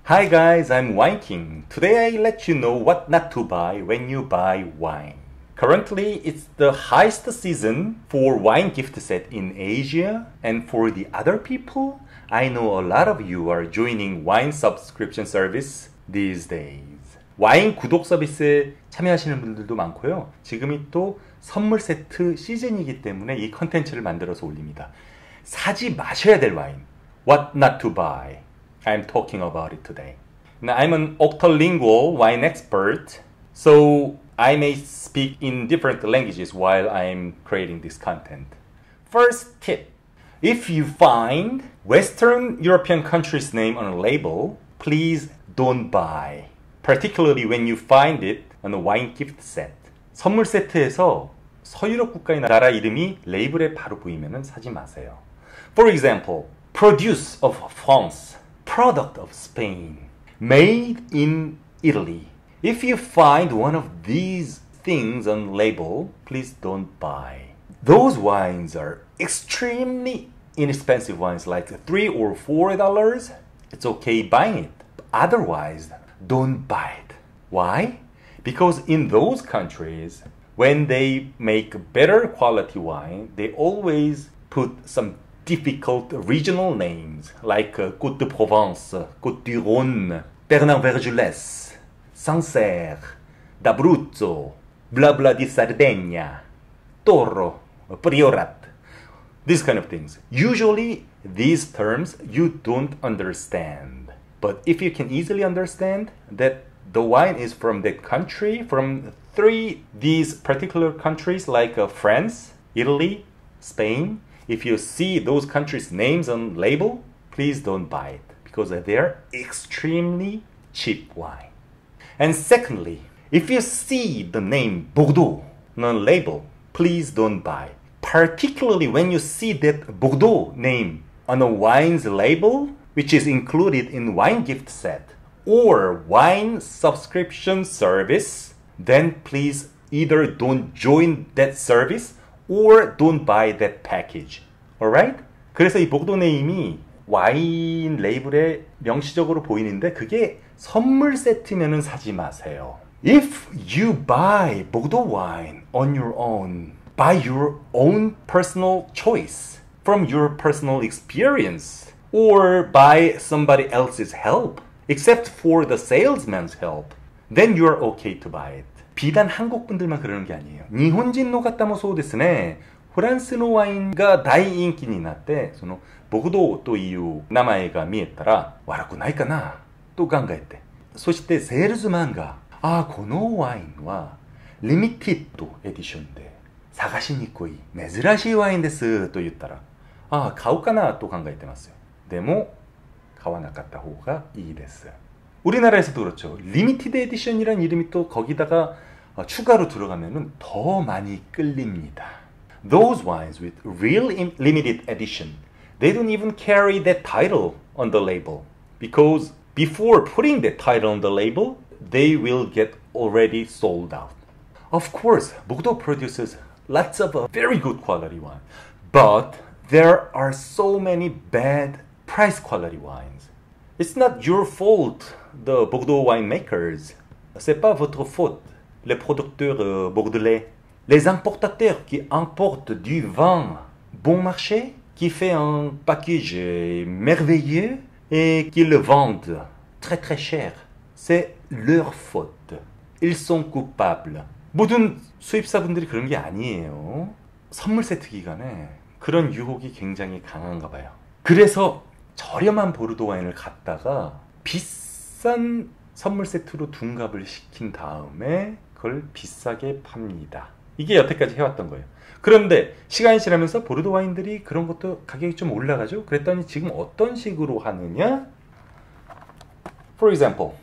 Hi guys, I'm Wine King. Today I let you know what not to buy when you buy wine. Currently, it's the highest season for wine gift set in Asia, and for the other people, I know a lot of you are joining wine subscription service these days. 와인 구독 서비스에 참여하시는 분들도 많고요. 지금이 또 선물 세트 시즌이기 때문에 이 컨텐츠를 만들어서 올립니다. 사지 마셔야 될 와인. What not to buy. I'm talking about it today. Now, I'm an octolingual wine expert, so I may speak in different languages while I'm creating this content. First tip. If you find Western European country's name on a label, please don't buy. Particularly when you find it on a wine gift set. 선물 세트에서 서유럽 국가의 나라 이름이 레이블에 바로 보이면 사지 마세요. For example, produce of France, product of Spain, made in Italy. If you find one of these things on label, please don't buy. Those wines are extremely inexpensive wines, like $3 or $4. It's okay buying it. Otherwise, don't buy it. Why? Because in those countries, when they make better quality wine, they always put some difficult regional names like Côte de Provence, Côte du Rhône, Bernard Vergelès, Sancerre, d'Abruzzo, blah blah di Sardegna, Toro, Priorat. These kind of things. Usually, these terms you don't understand. But if you can easily understand that the wine is from that country, from these particular countries like France, Italy, Spain, if you see those countries' names on label, please don't buy it because they're extremely cheap wine. And secondly, if you see the name Bordeaux on label, please don't buy. Particularly when you see that Bordeaux name on a wine's label, which is included in wine gift set or wine subscription service, then please either don't join that service or don't buy that package. Alright? 그래서 이 복도 네임이 와인 레이블에 명시적으로 보이는데 그게 선물 세트면은 사지 마세요. If you buy Bordeaux wine on your own, by your own personal choice, from your personal experience, or by somebody else's help, except for the salesman's help, then you're okay to buy it. 비단 한국 분들만 그러는 게 아니에요. 日本人の方もそうですね。フランスのワインが大人気になって、そのボグドーという名前が見えたら悪くないかなと考えて、そしてセールスマンが、このワインはリミテッドエディションで探しにくい珍しいワインですと言ったら、買うかなと考えてますよ。でも買わなかった方がいいです。 우리나라에서도 그렇죠. 리미티드 에디션이란 이름이 또 거기다가 추가로 들어가면은 더 많이 끌립니다. Those wines with real limited edition, they don't even carry that title on the label. Because before putting that title on the label, they will get already sold out. Of course, Bordeaux produces lots of very good quality wine. But there are so many bad price quality wines. It's not your fault, the Bordeaux winemakers. C'est pas votre faute, les producteurs bordelais. Les importateurs qui importent du vin bon marché, qui fait un package merveilleux et qui le vendent très très cher. C'est leur faute. Ils sont coupables. 모든 수입사분들이 그런 게 아니에요. 선물 세트 기간에 그런 유혹이 굉장히 강한가 봐요. 그래서 저렴한 보르도 와인을 갖다가 비싼 선물 세트로 둔갑을 시킨 다음에 그걸 비싸게 팝니다. 이게 여태까지 해왔던 거예요. 그런데 시간이 지나면서 보르도 와인들이 그런 것도 가격이 좀 올라가죠. 그랬더니 지금 어떤 식으로 하느냐? For example,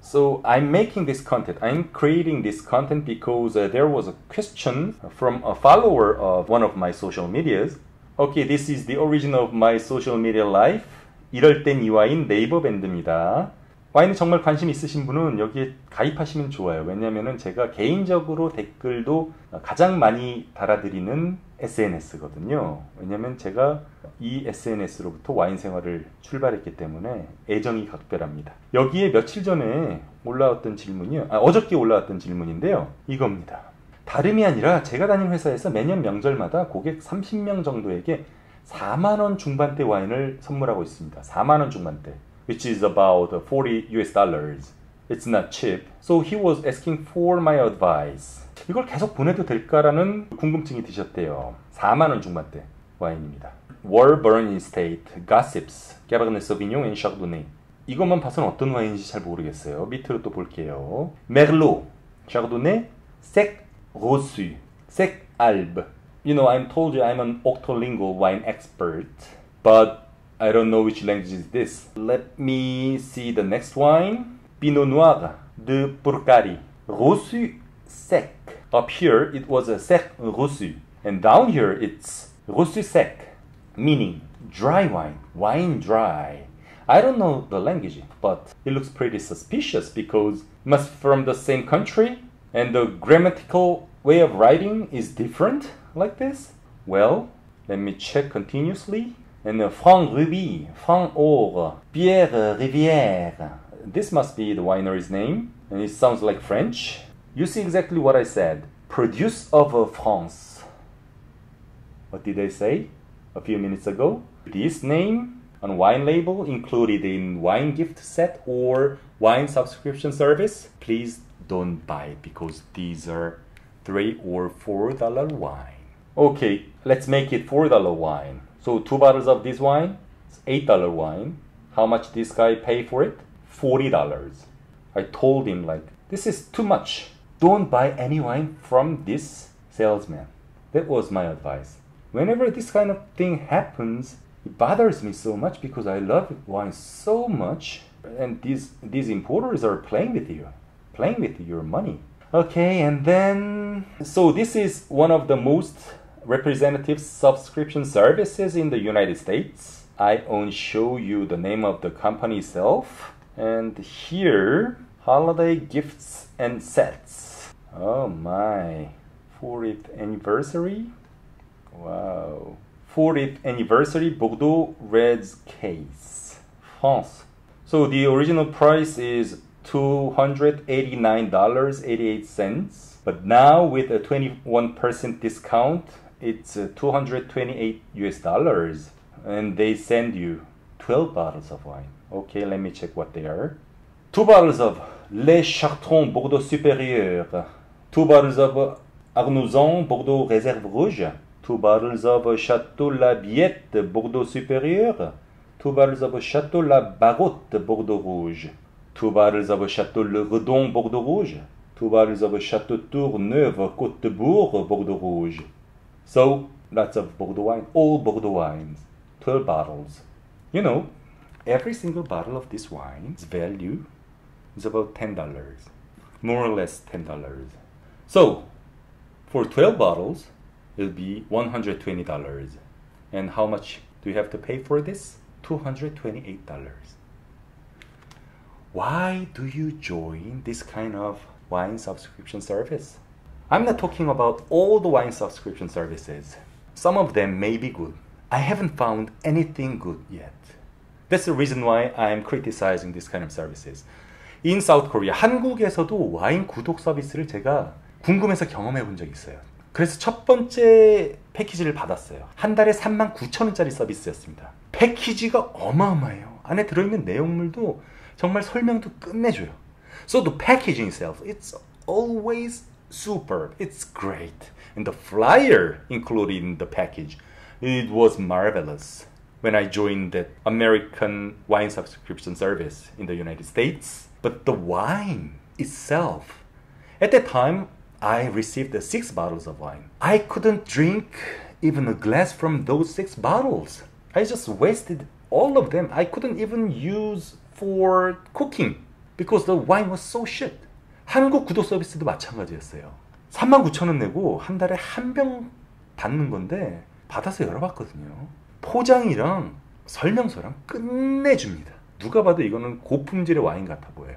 so I'm making this content. I'm creating this content because there was a question from a follower of one of my social medias. Okay, this is the origin of my social media life. 이럴 땐 이 와인 네이버 밴드입니다. 와인에 정말 관심 있으신 분은 여기에 가입하시면 좋아요. 왜냐면은 제가 개인적으로 댓글도 가장 많이 달아드리는 SNS거든요. 왜냐면 제가 이 SNS로부터 와인 생활을 출발했기 때문에 애정이 각별합니다. 여기에 며칠 전에 올라왔던 질문이요. 어저께 올라왔던 질문인데요. 이겁니다. 다름이 아니라 제가 다니는 회사에서 매년 명절마다 고객 30명 정도에게 4만 원 중반대 와인을 선물하고 있습니다. 4만 원 중반대, which is about 40 US dollars. It's not cheap. So he was asking for my advice. 이걸 계속 보내도 될까라는 궁금증이 드셨대요. 4만 원 중반대 와인입니다. Warburton Estate, Gossips, Cabernet Sauvignon and Chardonnay. 이것만 봐서는 어떤 와인인지 잘 모르겠어요. 밑으로 또 볼게요. Merlot, Chardonnay, Sec Roussu, Sec Albe. You know, I'm told you I'm an octolingual wine expert, but I don't know which language is this. Let me see the next wine. Pinot Noir de Purcari, Roussu Sec. Up here it was a Sec Roussu, and down here it's Roussu Sec, meaning dry wine, wine dry. I don't know the language, but it looks pretty suspicious because it must be from the same country, and the grammatical way of writing is different like this. Well, let me check continuously. And Franc Ruby, Franc Or, Pierre Rivière. This must be the winery's name, and it sounds like French. You see exactly what I said. Produce of France. What did I say a few minutes ago? This name on wine label included in wine gift set or wine subscription service. Please don't buy it because these are $3 or $4 wine. Okay, let's make it $4 wine. So 2 bottles of this wine, it's $8 wine. How much this guy pay for it? $40. I told him like, this is too much. Don't buy any wine from this salesman. That was my advice. Whenever this kind of thing happens, it bothers me so much because I love wine so much. And these importers are playing with you, playing with your money. Okay, and then, so this is one of the most representative subscription services in the United States. I only show you the name of the company itself. And here, holiday gifts and sets. Oh my, 40th anniversary? Wow. 40th anniversary Bordeaux Reds case. France. So the original price is $289.88. But now with a 21% discount, it's $228 US. And they send you 12 bottles of wine. Okay, let me check what they are. 2 bottles of Les Chartrons Bordeaux Supérieur. 2 bottles of Arnouzon Bordeaux Réserve Rouge. 2 bottles of Château La Biette Bordeaux Supérieur. 2 bottles of Château La Barotte Bordeaux Rouge. 2 bottles of Château Le Redon Bordeaux Rouge. 2 bottles of Château Tourneuve Côte de Bourg Bordeaux Rouge. So, lots of Bordeaux wine, all Bordeaux wines. 12 bottles. You know, every single bottle of this wine's value is about $10. More or less $10. So, for 12 bottles, it'll be $120. And how much do you have to pay for this? $228. Why do you join this kind of wine subscription service? I'm not talking about all the wine subscription services. Some of them may be good. I haven't found anything good yet. That's the reason why I'm criticizing this kind of services. In South Korea, 한국에서도 와인 구독 서비스를 제가 궁금해서 경험해 본 적이 있어요. 그래서 첫 번째 패키지를 받았어요. 한 달에 39,000원짜리 서비스였습니다. 패키지가 어마어마해요. 안에 들어있는 내용물도 정말 설명도 끝내줘요. So the packaging itself, it's always superb. It's great. And the flyer included in the package, it was marvelous. When I joined the American wine subscription service in the United States. But the wine itself, at that time, I received 6 bottles of wine. I couldn't drink even a glass from those 6 bottles. I just wasted all of them. I couldn't even use for cooking because the wine was so shit. 한국 구독 서비스도 마찬가지였어요. 39,000원 내고 한 달에 한 병 받는 건데 받아서 열어봤거든요. 포장이랑 설명서랑 끝내줍니다. 누가 봐도 이거는 고품질의 와인 같아 보여요.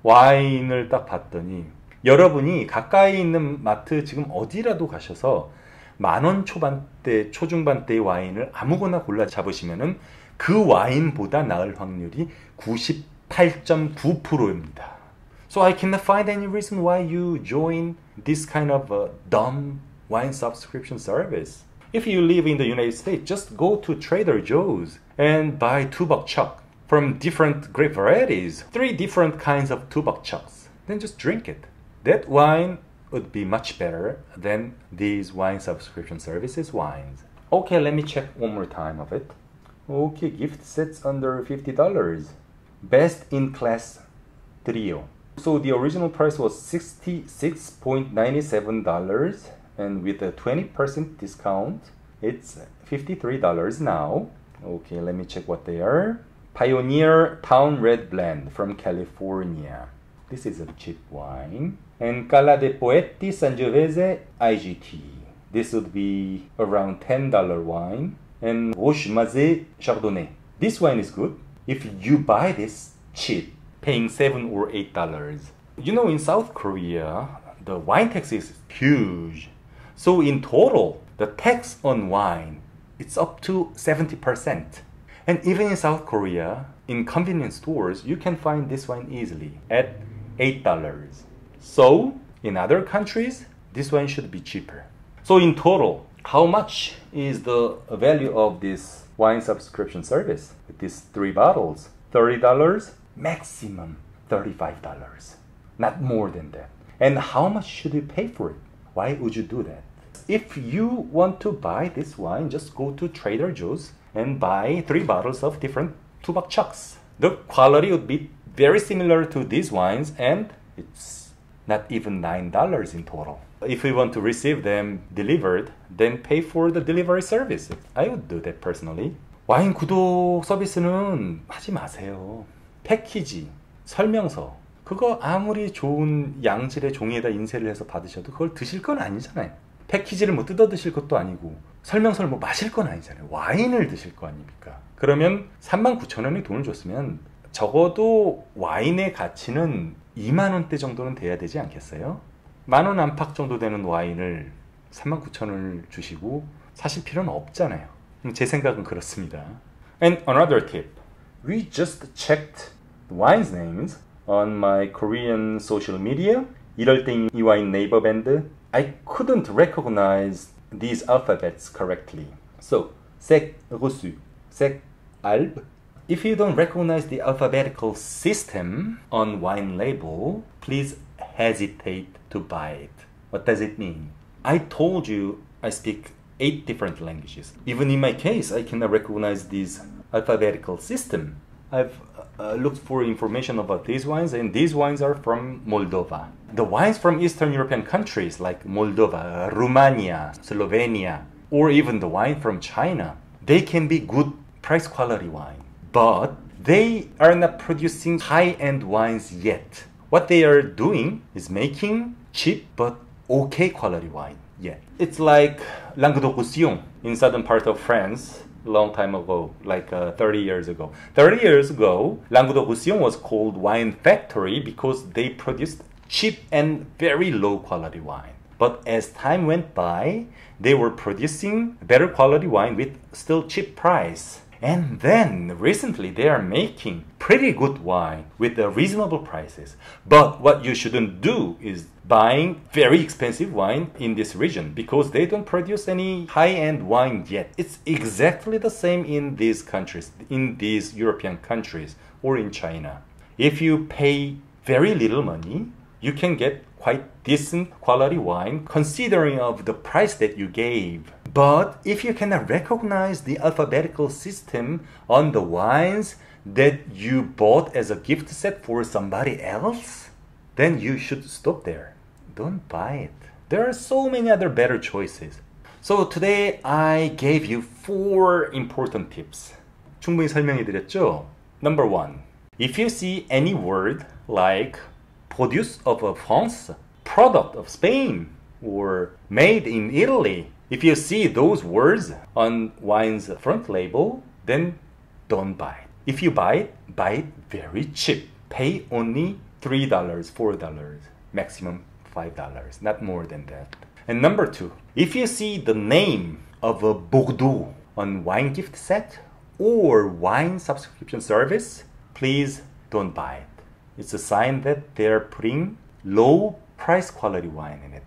와인을 딱 봤더니 여러분이 가까이 있는 마트 지금 어디라도 가셔서 10,000원 초반대, 초중반대의 와인을 아무거나 골라 잡으시면은 그 와인보다 나을 확률이 98.9%입니다. So I cannot find any reason why you join this kind of dumb wine subscription service. If you live in the United States, just go to Trader Joe's and buy $2 chuck from different grape varieties, 3 different kinds of $2 chucks. Then just drink it. That wine would be much better than these wine subscription services wines. Okay, let me check one more time of it. Okay, gift sets under $50. Best in class trio. So the original price was $66.97, and with a 20% discount, it's $53 now. Okay, let me check what they are. Pioneer Town Red Blend from California. This is a cheap wine. And Cala de Poeti Sangiovese IGT. This would be around $10 wine. And Rochemazé Chardonnay. This wine is good if you buy this cheap, paying $7 or $8. You know, in South Korea, the wine tax is huge. So in total, the tax on wine, it's up to 70%. And even in South Korea, in convenience stores, you can find this wine easily at $8. So in other countries, this wine should be cheaper. So in total, how much is the value of this wine subscription service with these 3 bottles? $30, maximum $35, not more than that. And how much should you pay for it? Why would you do that? If you want to buy this wine, just go to Trader Joe's and buy 3 bottles of different $2 chucks. The quality would be very similar to these wines, and it's not even $9 in total. If you want to receive them delivered, then pay for the delivery service. I would do that personally. 와인 구독 서비스는 하지 마세요. 패키지, 설명서, 그거 아무리 좋은 양질의 종이에다 인쇄를 해서 받으셔도 그걸 드실 건 아니잖아요. 패키지를 뭐 뜯어 드실 것도 아니고 설명서를 뭐 마실 건 아니잖아요. 와인을 드실 거 아닙니까? 그러면 39,000원의 돈을 줬으면 적어도 와인의 가치는 2만 원대 정도는 돼야 되지 않겠어요? 10,000원 안팎 정도 되는 와인을 39,000원을 주시고 사실 필요는 없잖아요. 제 생각은 그렇습니다. And another tip. We just checked the wines names on my Korean social media. 이럴 땐 이 와인 네이버 밴드. I couldn't recognize these alphabets correctly. So, sec reçu, sec alb. If you don't recognize the alphabetical system on wine label, please hesitate to buy it. What does it mean? I told you I speak 8 different languages. Even in my case, I cannot recognize this alphabetical system. I've looked for information about these wines, and these wines are from Moldova. The wines from Eastern European countries like Moldova, Romania, Slovenia, or even the wine from China, they can be good price quality wine, but they are not producing high-end wines yet. What they are doing is making cheap but okay quality wine. Yeah, it's like Languedoc-Roussillon in southern part of France. Long time ago, like 30 years ago. 30 years ago, Languedoc-Roussillon was called Wine Factory because they produced cheap and very low quality wine. But as time went by, they were producing better quality wine with still cheap price. And then recently they are making pretty good wine with reasonable prices. But what you shouldn't do is buying very expensive wine in this region because they don't produce any high-end wine yet. It's exactly the same in these countries, in these European countries or in China. If you pay very little money, you can get quite decent quality wine considering of the price that you gave. But if you cannot recognize the alphabetical system on the wines that you bought as a gift set for somebody else, then you should stop there. Don't buy it. There are so many other better choices. So today I gave you 4 important tips. 충분히 설명해 드렸죠? Number 1. If you see any word like produce of France, product of Spain, or made in Italy, if you see those words on wine's front label, then don't buy it. If you buy it very cheap. Pay only $3, $4, maximum $5, not more than that. And number 2, if you see the name of a Bordeaux on wine gift set or wine subscription service, please don't buy it. It's a sign that they're putting low price quality wine in it.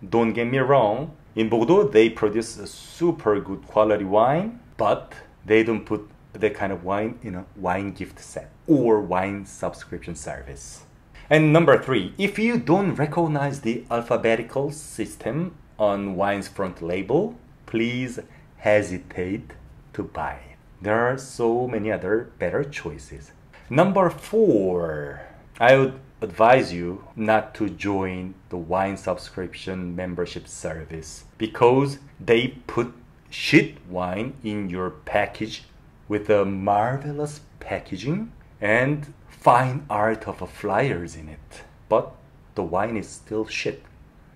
Don't get me wrong, in Bordeaux they produce a super good quality wine, but they don't put that kind of wine in a wine gift set or wine subscription service. And number 3, if you don't recognize the alphabetical system on wine's front label, please hesitate to buy it. There are so many other better choices. Number 4, I would advise you not to join the wine subscription membership service because they put shit wine in your package with a marvelous packaging and fine art of flyers in it. But the wine is still shit.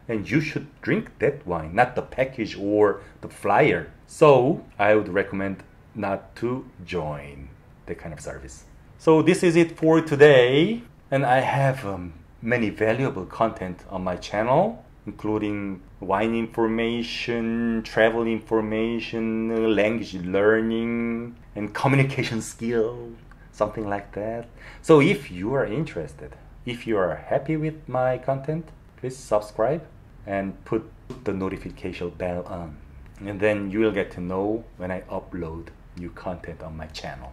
And you should drink that wine, not the package or the flyer. So I would recommend not to join that kind of service. So this is it for today. And I have many valuable content on my channel, including wine information, travel information, language learning, and communication skill, something like that. So if you are interested, if you are happy with my content, please subscribe and put the notification bell on. And then you will get to know when I upload new content on my channel.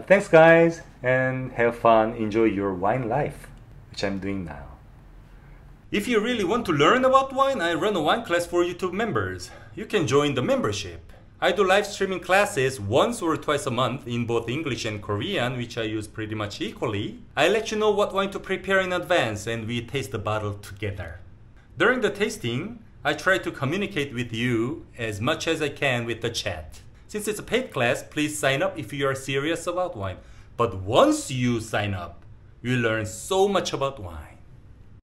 Thanks guys, and have fun, enjoy your wine life, which I'm doing now. If you really want to learn about wine, I run a wine class for YouTube members. You can join the membership. I do live streaming classes once or twice a month in both English and Korean, which I use pretty much equally. I let you know what wine to prepare in advance and we taste the bottle together. During the tasting, I try to communicate with you as much as I can with the chat. Since it's a paid class, please sign up if you are serious about wine. But once you sign up, you learn so much about wine.